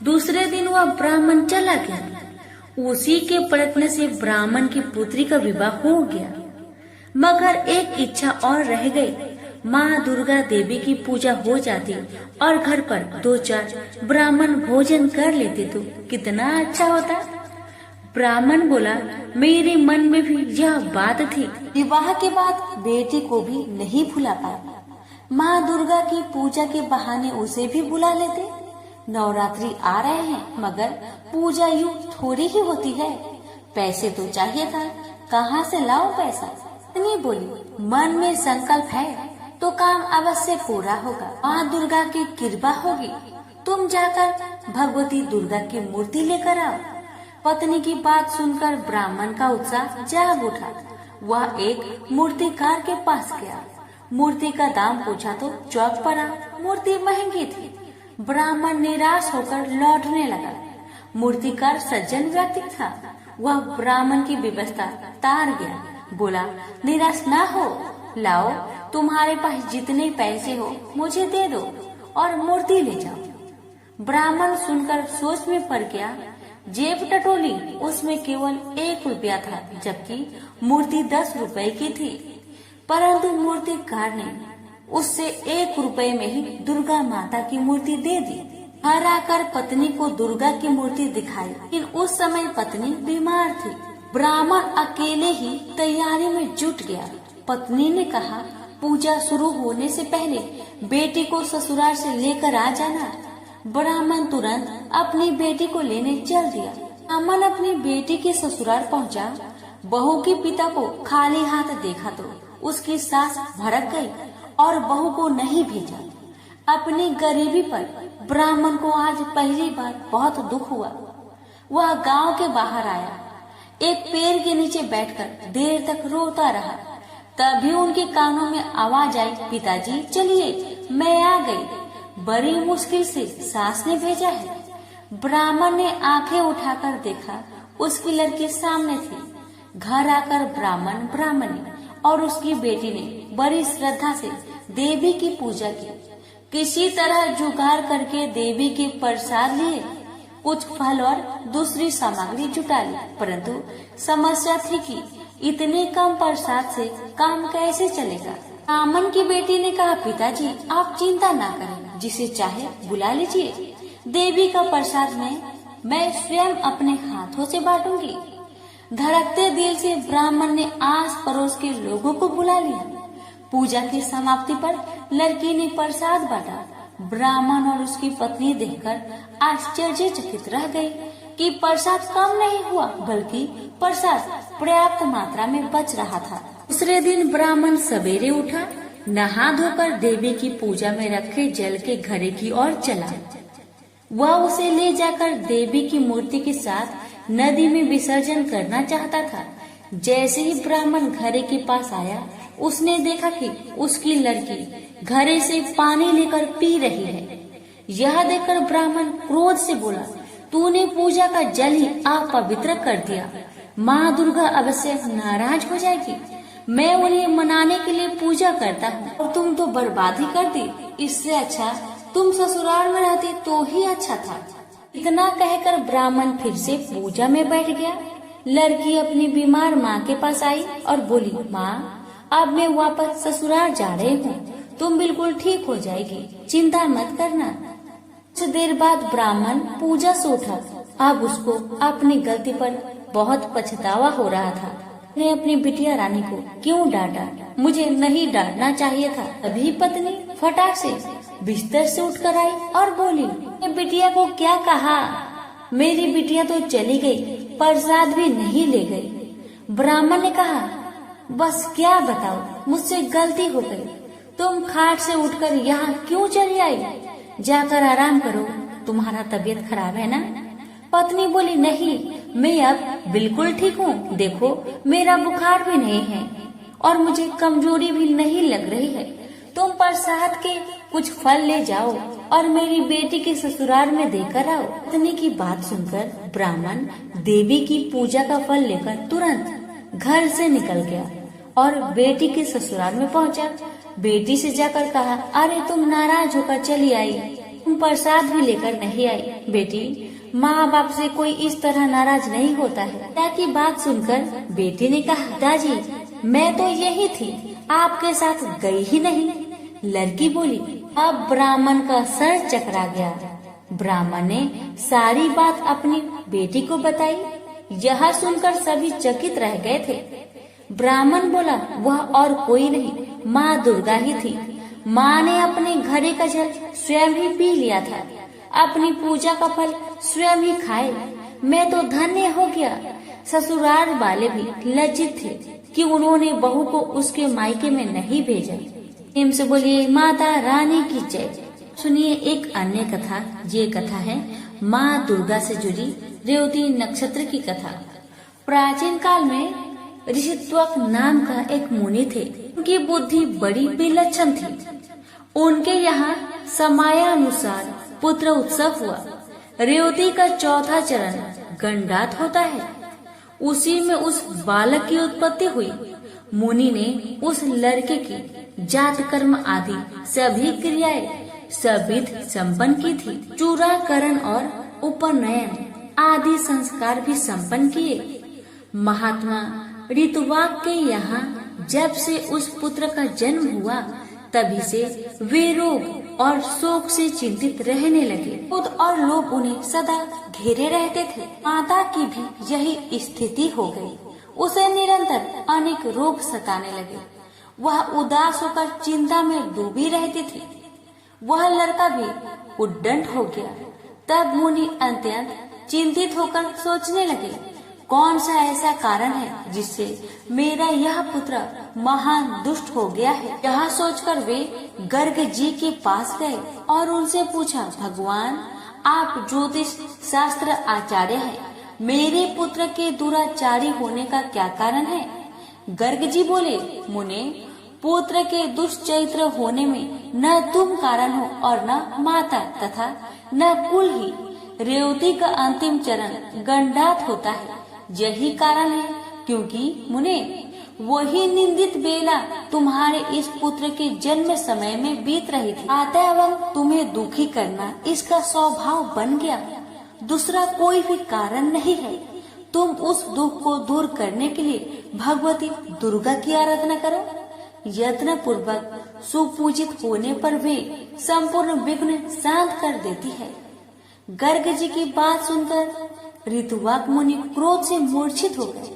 दूसरे दिन वह ब्राह्मण चला गया। उसी के प्रयत्न से ब्राह्मण की पुत्री का विवाह हो गया। मगर एक इच्छा और रह गई। माँ दुर्गा देवी की पूजा हो जाती और घर पर 2-4 ब्राह्मण भोजन कर लेते तो कितना अच्छा होता। ब्राह्मण बोला, मेरे मन में भी यह बात थी। विवाह के बाद बेटी को भी नहीं भुला पाया। माँ दुर्गा की पूजा के बहाने उसे भी बुला लेते। नवरात्रि आ रहे हैं, मगर पूजा यूं थोड़ी ही होती है। पैसे तो चाहिए था, कहाँ से लाऊं पैसा? इतनी बोली, मन में संकल्प है तो काम अवश्य पूरा होगा। माँ दुर्गा की कृपा होगी। तुम जाकर भगवती दुर्गा की मूर्ति लेकर आओ। पत्नी की बात सुनकर ब्राह्मण का उत्साह जाग उठा। वह एक मूर्तिकार के पास गया। मूर्ति का दाम पूछा तो चौक पड़ा। मूर्ति महंगी थी। ब्राह्मण निराश होकर लौटने लगा। मूर्तिकार सज्जन व्यक्ति था। वह ब्राह्मण की व्यवस्था तार गया। बोला, निराश ना हो, लाओ तुम्हारे पास जितने पैसे हो मुझे दे दो और मूर्ति ले जाओ। ब्राह्मण सुनकर सोच में पड़ गया। जेब टटोली, उसमें केवल 1 रुपया था, जबकि मूर्ति 10 रुपए की थी। परंतु मूर्तिकार ने उससे 1 रुपए में ही दुर्गा माता की मूर्ति दे दी। घर आकर पत्नी को दुर्गा की मूर्ति दिखाई, लेकिन उस समय पत्नी बीमार थी। ब्राह्मण अकेले ही तैयारी में जुट गया। पत्नी ने कहा, पूजा शुरू होने से पहले बेटी को ससुराल से लेकर आ जाना। ब्राह्मण तुरंत अपनी बेटी को लेने चल दिया। ब्राह्मण अपनी बेटी के ससुराल पहुंचा। बहू के पिता को खाली हाथ देखा तो उसकी सास भड़क गई और बहू को नहीं भेजा। अपनी गरीबी पर ब्राह्मण को आज पहली बार बहुत दुख हुआ। वह गांव के बाहर आया, एक पेड़ के नीचे बैठकर देर तक रोता रहा। तभी उनके कानों में आवाज आई, पिताजी चलिए, मैं आ गई। बड़ी मुश्किल से सास ने भेजा है। ब्राह्मण ने आंखें उठाकर देखा, उसकी लड़की सामने थी। घर आकर ब्राह्मणी और उसकी बेटी ने बड़ी श्रद्धा से देवी की पूजा की। किसी तरह जुगाड़ करके देवी के प्रसाद लिए, कुछ फल और दूसरी सामग्री जुटा ली। परंतु समस्या थी कि इतने कम प्रसाद से काम कैसे चलेगा। ब्राह्मण की बेटी ने कहा, पिताजी आप चिंता ना करें, जिसे चाहे बुला लीजिए। देवी का प्रसाद मैं स्वयं अपने हाथों से बांटूंगी। धड़कते दिल से ब्राह्मण ने आस पड़ोस के लोगों को बुला लिया। पूजा की समाप्ति पर लड़की ने प्रसाद बांटा। ब्राह्मण और उसकी पत्नी देखकर आश्चर्यचकित रह गए कि प्रसाद कम नहीं हुआ, बल्कि प्रसाद पर्याप्त मात्रा में बच रहा था। दूसरे दिन ब्राह्मण सवेरे उठा, नहा धोकर देवी की पूजा में रखे जल के घड़े की ओर चला। वह उसे ले जाकर देवी की मूर्ति के साथ नदी में विसर्जन करना चाहता था। जैसे ही ब्राह्मण घड़े के पास आया, उसने देखा कि उसकी लड़की घड़े से पानी लेकर पी रही है। यह देखकर ब्राह्मण क्रोध से बोला, तूने पूजा का जल ही अपवित्र कर दिया। माँ दुर्गा अवश्य नाराज हो जाएगी। मैं उन्हें मनाने के लिए पूजा करता हूँ और तुम तो बर्बादी कर दी। इससे अच्छा तुम ससुराल में रहती तो ही अच्छा था। इतना कहकर ब्राह्मण फिर से पूजा में बैठ गया। लड़की अपनी बीमार माँ के पास आई और बोली, माँ अब मैं वापस ससुराल जा रही हूँ, तुम बिल्कुल ठीक हो जाएगी, चिंता मत करना। कुछ देर बाद ब्राह्मण पूजा से उठा। अब उसको अपनी गलती पर बहुत पछतावा हो रहा था। ने अपनी बिटिया रानी को क्यों डांटा, मुझे नहीं डांटना चाहिए था। अभी पत्नी फटाक से बिस्तर से उठकर आई और बोली, बिटिया को क्या कहा? मेरी बिटिया तो चली गई, प्रसाद भी नहीं ले गई। ब्राह्मण ने कहा, बस क्या बताओ, मुझसे गलती हो गई। तुम खाट से उठकर यहाँ क्यों चली आई? जाकर आराम करो, तुम्हारा तबीयत खराब है ना? पत्नी बोली, नहीं, मैं अब बिल्कुल ठीक हूँ। देखो मेरा बुखार भी नहीं है और मुझे कमजोरी भी नहीं लग रही है। तुम प्रसाद के कुछ फल ले जाओ और मेरी बेटी के ससुराल में देकर आओ। पत्नी की बात सुनकर ब्राह्मण देवी की पूजा का फल लेकर तुरंत घर से निकल गया और बेटी के ससुराल में पहुंचा। बेटी से जाकर कहा, अरे तुम नाराज होकर चली आई, तुम प्रसाद भी लेकर नहीं आई। बेटी, माँ बाप से कोई इस तरह नाराज नहीं होता है। पिता की बात सुनकर बेटी ने कहा, पिताजी मैं तो यही थी, आपके साथ गई ही नहीं। लड़की बोली, अब ब्राह्मण का सर चकरा गया। ब्राह्मण ने सारी बात अपनी बेटी को बताई। यह सुनकर सभी चकित रह गए थे। ब्राह्मण बोला, वह और कोई नहीं, माँ दुर्गा ही थी। माँ ने अपने घड़े का जल स्वयं ही पी लिया था, अपनी पूजा का फल स्वयं ही खाए। मैं तो धन्य हो गया। ससुराल वाले भी लज्जित थे कि उन्होंने बहू को उसके मायके में नहीं भेजा। प्रेम से बोलिए माता रानी की जय। सुनिए एक अन्य कथा। ये कथा है माँ दुर्गा से जुड़ी रेवती नक्षत्र की कथा। प्राचीन काल में ऋषित्वक नाम का एक मुनि थे। उनकी बुद्धि बड़ी विलक्षण थी। उनके यहाँ समयानुसार पुत्र उत्सव हुआ। रेवती का चौथा चरण गंडात होता है, उसी में उस बालक की उत्पत्ति हुई। मुनि ने उस लड़के की जात कर्म आदि सभी क्रियाएं सविध संपन्न की थी। चूड़ाकरण और उपनयन आदि संस्कार भी संपन्न किए। महात्मा ऋतुवाक के यहाँ जब से उस पुत्र का जन्म हुआ, तभी से वे रोग और शोक से चिंतित रहने लगे। क्रोध और लोभ उन्हें सदा घेरे रहते थे। माता की भी यही स्थिति हो गई। उसे निरंतर अनेक रोग सताने लगे। वह उदास होकर चिंता में डूबी रहती थी। वह लड़का भी उद्दंड हो गया। तब मुनि अत्यंत चिंतित होकर सोचने लगे, कौन सा ऐसा कारण है जिससे मेरा यह पुत्र महान दुष्ट हो गया है। यह सोचकर वे गर्ग जी के पास गए और उनसे पूछा, भगवान, आप ज्योतिष शास्त्र आचार्य हैं, मेरे पुत्र के दुराचारी होने का क्या कारण है। गर्ग जी बोले, मुने, पुत्र के दुष्चरित्र होने में न तुम कारण हो और न माता तथा न कुल ही। रेवती का अंतिम चरण गंडात होता है, यही कारण है। क्योंकि मुने, वही निंदित बेला तुम्हारे इस पुत्र के जन्म समय में बीत रही थी। अतः तुम्हें दुखी करना इसका स्वभाव बन गया, दूसरा कोई भी कारण नहीं है। तुम उस दुख को दूर करने के लिए भगवती दुर्गा की आराधना करो। यत्न पूर्वक सुपूजित होने पर वे संपूर्ण विघ्न शांत कर देती है। गर्ग जी की बात सुनकर ऋतुवाक मुनि क्रोध से मूर्छित हो गए।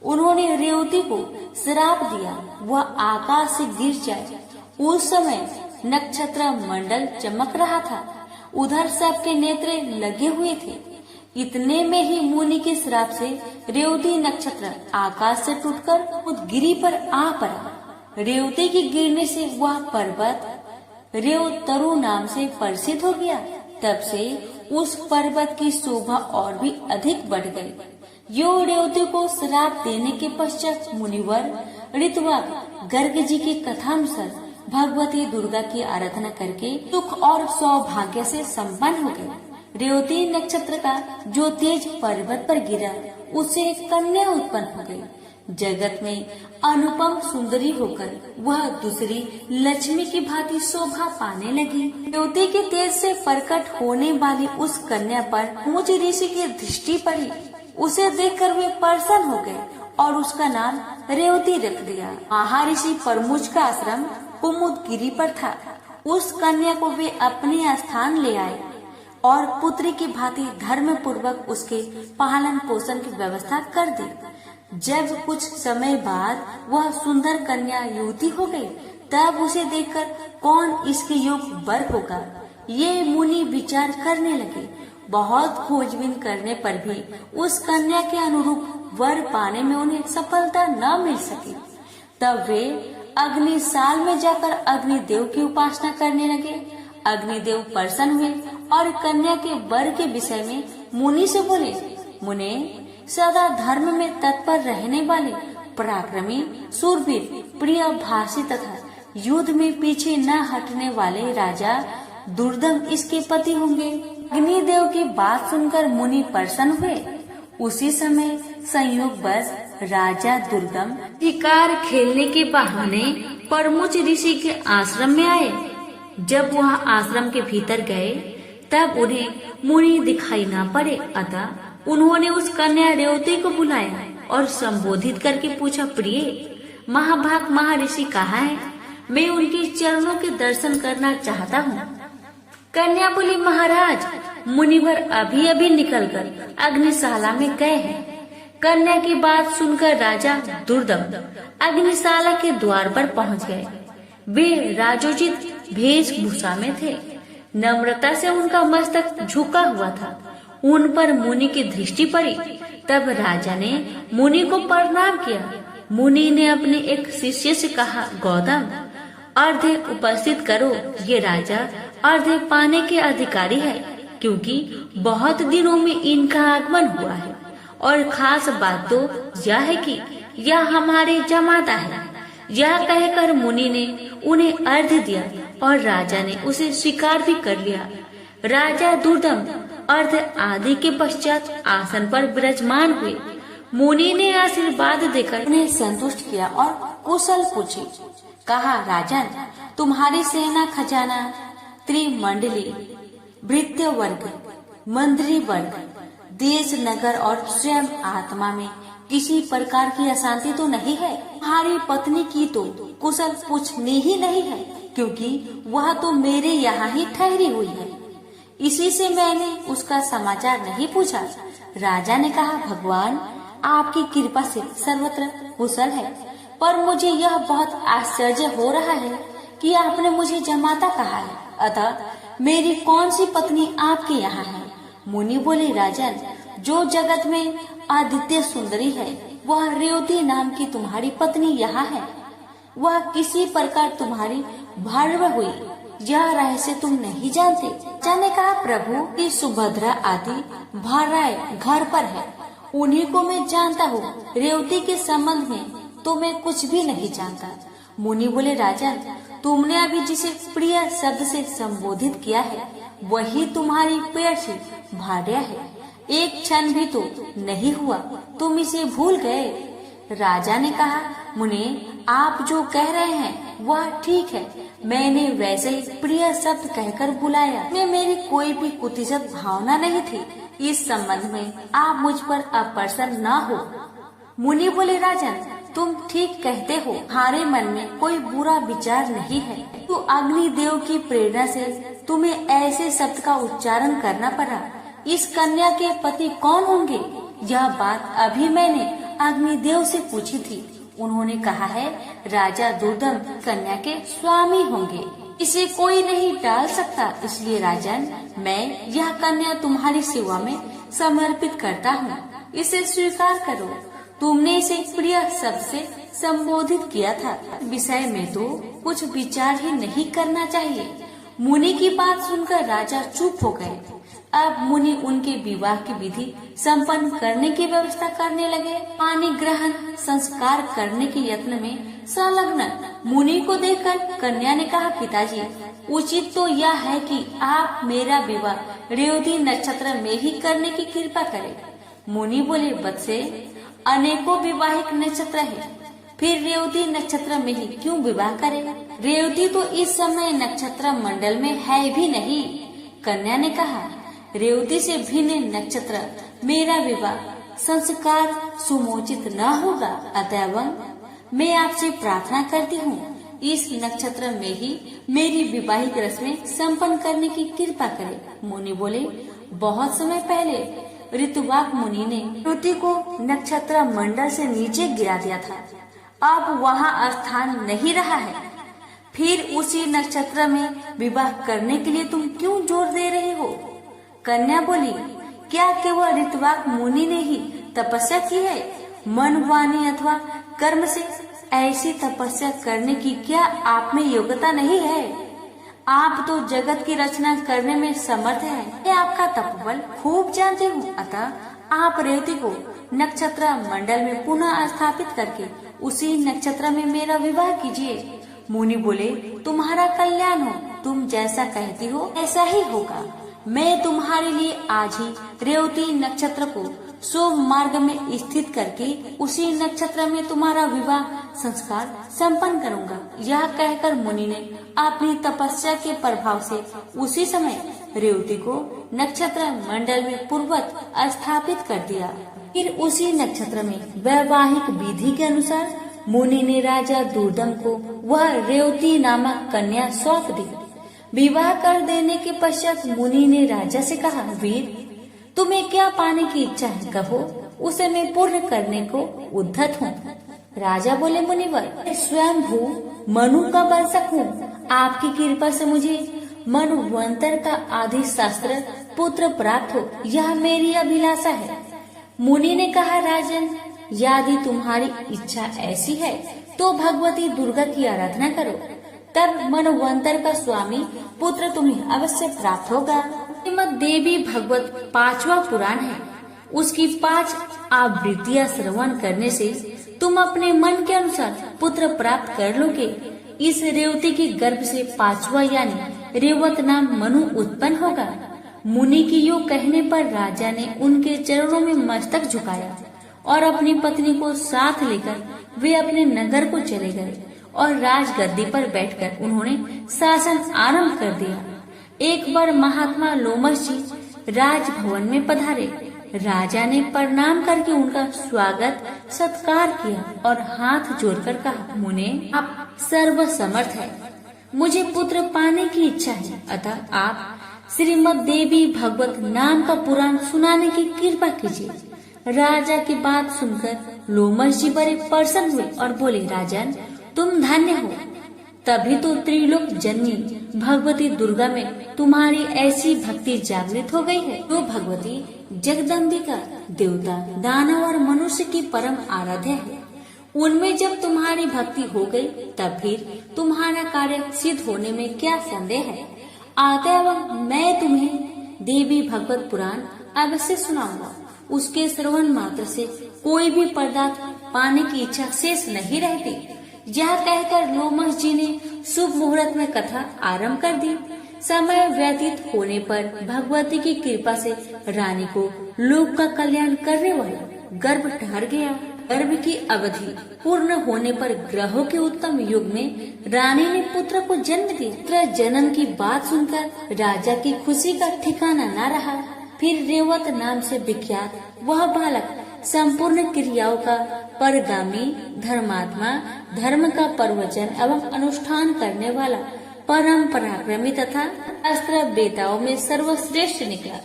उन्होंने रेवती को श्राप दिया, वह आकाश से गिर जाए। उस समय नक्षत्र मंडल चमक रहा था, उधर सबके नेत्र लगे हुए थे। इतने में ही मुनि के श्राप से रेवती नक्षत्र आकाश से टूटकर उदगिरी पर आ पड़ा। रेवती के गिरने से वह पर्वत रेवतरु नाम से प्रसिद्ध हो गया। तब से उस पर्वत की शोभा और भी अधिक बढ़ गई। यो रेवती को श्राप देने के पश्चात मुनिवर ऋतुवाक गर्ग जी की कथानुसार भगवती दुर्गा की आराधना करके सुख और सौभाग्य से संपन्न हो गए। रेवती नक्षत्र का जो तेज पर्वत पर गिरा, उससे एक कन्या उत्पन्न हो गई। जगत में अनुपम सुंदरी होकर वह दूसरी लक्ष्मी की भांति शोभा पाने लगी। रेवती के तेज से प्रकट होने वाली उस कन्या पर कुमुद ऋषि की दृष्टि पड़ी। उसे देखकर वे प्रसन्न हो गए और उसका नाम रेवती रख दिया। महर्षि परमुज का आश्रम कुमुदगिरी पर था। उस कन्या को वे अपने स्थान ले आए और पुत्री की भांति धर्म पूर्वक उसके पालन पोषण की व्यवस्था कर दी। जब कुछ समय बाद वह सुंदर कन्या युवती हो गई, तब उसे देखकर कौन इसके योग्य वर होगा, ये मुनि विचार करने लगे। बहुत खोजबीन करने पर भी उस कन्या के अनुरूप वर पाने में उन्हें सफलता न मिल सकी। तब वे अग्निशाल में जाकर अग्निदेव की उपासना करने लगे। अग्निदेव प्रसन्न हुए और कन्या के वर के विषय में मुनि से बोले, मुने, सदा धर्म में तत्पर रहने वाले पराक्रमी शूरवीर प्रिय भाषी तथा युद्ध में पीछे न हटने वाले राजा दुर्दम इसके पति होंगे। अग्निदेव की बात सुनकर मुनि प्रसन्न हुए। उसी समय संयोगवश राजा दुर्गम शिकार खेलने के बहाने परमुच ऋषि के आश्रम में आए। जब वह आश्रम के भीतर गए, तब उन्हें मुनि दिखाई न पड़े। अतः उन्होंने उस कन्या रेवती को बुलाया और संबोधित करके पूछा, प्रिय, महाभाग महर्षि कहाँ है? मैं उनके चरणों के दर्शन करना चाहता हूँ। कन्या बोली, महाराज, मुनिवर अभी अभी निकलकर अग्निशाला में गए हैं। कन्या की बात सुनकर राजा दुर्दम अग्निशाला के द्वार पर पहुँच गए। वे राजोचित वेशभूषा में थे। नम्रता से उनका मस्तक झुका हुआ था। उन पर मुनि की दृष्टि पड़ी। तब राजा ने मुनि को प्रणाम किया। मुनि ने अपने एक शिष्य से कहा, गौतम, अर्घ्य उपस्थित करो। ये राजा अर्घ्य पाने के अधिकारी है, क्योंकि बहुत दिनों में इनका आगमन हुआ है। और खास बात तो यह है कि यह हमारे जमाता है। यह कहकर मुनि ने उन्हें अर्घ्य दिया और राजा ने उसे स्वीकार भी कर लिया। राजा दुर्दम अर्घ्य आदि के पश्चात आसन पर विराजमान हुए। मुनि ने आशीर्वाद देकर उन्हें संतुष्ट किया और कुशल पूछी। कहा, राजन, तुम्हारी सेना खजाना, त्रिमंडली, भृत्य वर्ग, मंत्री वर्ग, देश, नगर और स्वयं आत्मा में किसी प्रकार की अशांति तो नहीं है? तुम्हारी पत्नी की तो कुशल पूछनी ही नहीं है, क्योंकि वह तो मेरे यहाँ ही ठहरी हुई है। इसी से मैंने उसका समाचार नहीं पूछा। राजा ने कहा, भगवान आपकी कृपा से सर्वत्र कुशल है, पर मुझे यह बहुत आश्चर्य हो रहा है कि आपने मुझे जमाता कहा है, अतः मेरी कौन सी पत्नी आपके यहाँ है? मुनि बोले, राजन, जो जगत में आदित्य सुंदरी है वह रेवती नाम की तुम्हारी पत्नी यहाँ है। वह किसी प्रकार तुम्हारी भार्व हुई, यह रहस्य तुम नहीं जानते। राजा ने कहा, प्रभु की सुभद्रा आदि भार्याएं घर पर है, उन्हीं को मैं जानता हूँ। रेवती के संबंध में तो मैं कुछ भी नहीं जानता। मुनि बोले, राजन, तुमने अभी जिसे प्रिय शब्द से संबोधित किया है वही तुम्हारी प्रेयसी भार्या है। एक क्षण भी तो नहीं हुआ तुम इसे भूल गए। राजा ने कहा, मुनि, आप जो कह रहे हैं वह ठीक है, मैंने वैसे ही प्रिय शब्द कहकर बुलाया। में मेरी कोई भी कुतिजत भावना नहीं थी। इस संबंध में आप मुझ पर अप्रसन्न न हो। मुनि बोले, राजन, तुम ठीक कहते हो, हमारे मन में कोई बुरा विचार नहीं है। तो अग्निदेव की प्रेरणा से तुम्हें ऐसे शब्द का उच्चारण करना पड़ा। इस कन्या के पति कौन होंगे? यह बात अभी मैंने अग्निदेव से पूछी थी। उन्होंने कहा है, राजा दुर्दम कन्या के स्वामी होंगे। इसे कोई नहीं टाल सकता। इसलिए राजन, मैं यह कन्या तुम्हारी सेवा में समर्पित करता हूँ। इसे स्वीकार करो। तुमने इसे प्रिय शब्द से संबोधित किया था। विषय में तो कुछ विचार ही नहीं करना चाहिए। मुनि की बात सुनकर राजा चुप हो गए। अब मुनि उनके विवाह की विधि संपन्न करने की व्यवस्था करने लगे। पानी ग्रहण संस्कार करने के यत्न में संलग्न मुनि को देखकर कन्या ने कहा, पिताजी, उचित तो यह है कि आप मेरा विवाह रेवती नक्षत्र में ही करने की कृपा करें। मुनि बोले, बच्चे, अनेकों विवाहिक नक्षत्र है, फिर रेवती नक्षत्र में ही क्यों विवाह करें? रेवती तो इस समय नक्षत्र मंडल में है भी नहीं। कन्या ने कहा, रेवती से भिन्न नक्षत्र मेरा विवाह संस्कार सुमोचित न होगा। अतएव मैं आपसे प्रार्थना करती हूँ, इस नक्षत्र में ही मेरी विवाहिक रस्में संपन्न करने की कृपा करें। मुनि बोले, बहुत समय पहले ऋतुवाक मुनि ने रेवती को नक्षत्र मंडल से नीचे गिरा दिया था। अब वहाँ स्थान नहीं रहा है। फिर उसी नक्षत्र में विवाह करने के लिए तुम क्यों जोर दे रहे हो? कन्या बोली, क्या केवल ऋतुवाक मुनि ने ही तपस्या की है? मन, वाणी अथवा कर्म से ऐसी तपस्या करने की क्या आप में योग्यता नहीं है? आप तो जगत की रचना करने में समर्थ हैं। मैं आपका तपोबल खूब जानती हूँ। अतः आप रेवती को नक्षत्र मंडल में पुनः स्थापित करके उसी नक्षत्र में मेरा विवाह कीजिए। मुनि बोले, तुम्हारा कल्याण हो, तुम जैसा कहती हो ऐसा ही होगा। मैं तुम्हारे लिए आज ही रेवती नक्षत्र को शुभ मार्ग में स्थित करके उसी नक्षत्र में तुम्हारा विवाह संस्कार संपन्न करूंगा। यह कहकर मुनि ने अपनी तपस्या के प्रभाव से उसी समय रेवती को नक्षत्र मंडल में पूर्ववत स्थापित कर दिया। फिर उसी नक्षत्र में वैवाहिक विधि के अनुसार मुनि ने राजा दुर्दम को वह रेवती नामक कन्या सौंप दी। विवाह कर देने के पश्चात मुनि ने राजा से कहा, वीर, तुम्हें क्या पाने की इच्छा है, कहो, उसे मैं पूर्ण करने को उद्धत हूँ। राजा बोले, मुनिवर, स्वयं भू मनु का वंशक हूँ। आपकी कृपा से मुझे मनुवंतर का आदि शास्त्र पुत्र प्राप्त हो, यह मेरी अभिलाषा है। मुनि ने कहा, राजन, यदि तुम्हारी इच्छा ऐसी है तो भगवती दुर्गा की आराधना करो, तब मनवंतर का स्वामी पुत्र तुम्हें अवश्य प्राप्त होगा। श्रीमद् देवी भगवत 5वां पुराण है। उसकी 5 आवृत्तियां श्रवण करने से तुम अपने मन के अनुसार पुत्र प्राप्त कर लोगे। इस रेवती के गर्भ से 5वां यानी रेवत नाम मनु उत्पन्न होगा। मुनि की यो कहने पर राजा ने उनके चरणों में मस्तक झुकाया और अपनी पत्नी को साथ लेकर वे अपने नगर को चले गए और राजगद्दी पर बैठकर उन्होंने शासन आरंभ कर दिया। एक बार महात्मा लोमश जी राजभवन में पधारे। राजा ने प्रणाम करके उनका स्वागत सत्कार किया और हाथ जोड़कर कहा, मुने, आप सर्व समर्थ है, मुझे पुत्र पाने की इच्छा है, अतः आप श्रीमद् देवी भागवत नाम का पुराण सुनाने की कृपा कीजिए। राजा की बात सुनकर लोमश जी बड़े प्रसन्न हुए और बोले, राजन तुम धन्य हो, तभी तो त्रिलोक जननी भगवती दुर्गा में तुम्हारी ऐसी भक्ति जागृत हो गई है। तो भगवती जगदम्बिका देवता, दानव और मनुष्य की परम आराध्य है। उनमें जब तुम्हारी भक्ति हो गई तब फिर तुम्हारा कार्य सिद्ध होने में क्या संदेह है। अतएव मैं तुम्हें देवी भगवत पुराण अवश्य सुनाऊंगा। उसके श्रवण मात्र से कोई भी पदार्थ पाने की इच्छा शेष नहीं रहती। यह कहकर लोमश जी ने शुभ मुहूर्त में कथा आरंभ कर दी। समय व्यतीत होने पर भगवती की कृपा से रानी को लोक का कल्याण करने वाला गर्भ ठहर गया। गर्भ की अवधि पूर्ण होने पर ग्रहों के उत्तम युग में रानी ने पुत्र को जन्म दिया। पुत्र जन्म की बात सुनकर राजा की खुशी का ठिकाना न रहा। फिर रेवत नाम से विख्यात वह बालक संपूर्ण क्रियाओं का परगामी, धर्मात्मा, धर्म का प्रवचन एवं अनुष्ठान करने वाला, परम पराक्रमी तथा अस्त्र वेताओं में सर्वश्रेष्ठ निकला।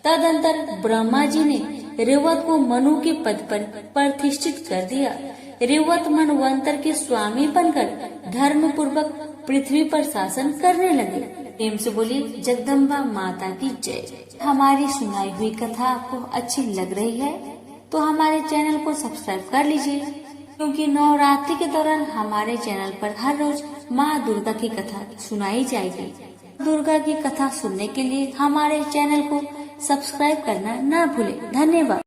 तदंतर ब्रह्मा जी ने रेवत को मनु के पद पर प्रतिष्ठित कर दिया। रेवत मनवंतर के स्वामी बनकर धर्म पूर्वक पृथ्वी पर शासन करने लगे। प्रेम से बोली जगदम्बा माता की जय। हमारी सुनाई हुई कथा आपको अच्छी लग रही है तो हमारे चैनल को सब्सक्राइब कर लीजिए, क्योंकि नवरात्रि के दौरान हमारे चैनल पर हर रोज माँ दुर्गा की कथा सुनाई जाएगी। दुर्गा की कथा सुनने के लिए हमारे चैनल को सब्सक्राइब करना न भूलें। धन्यवाद।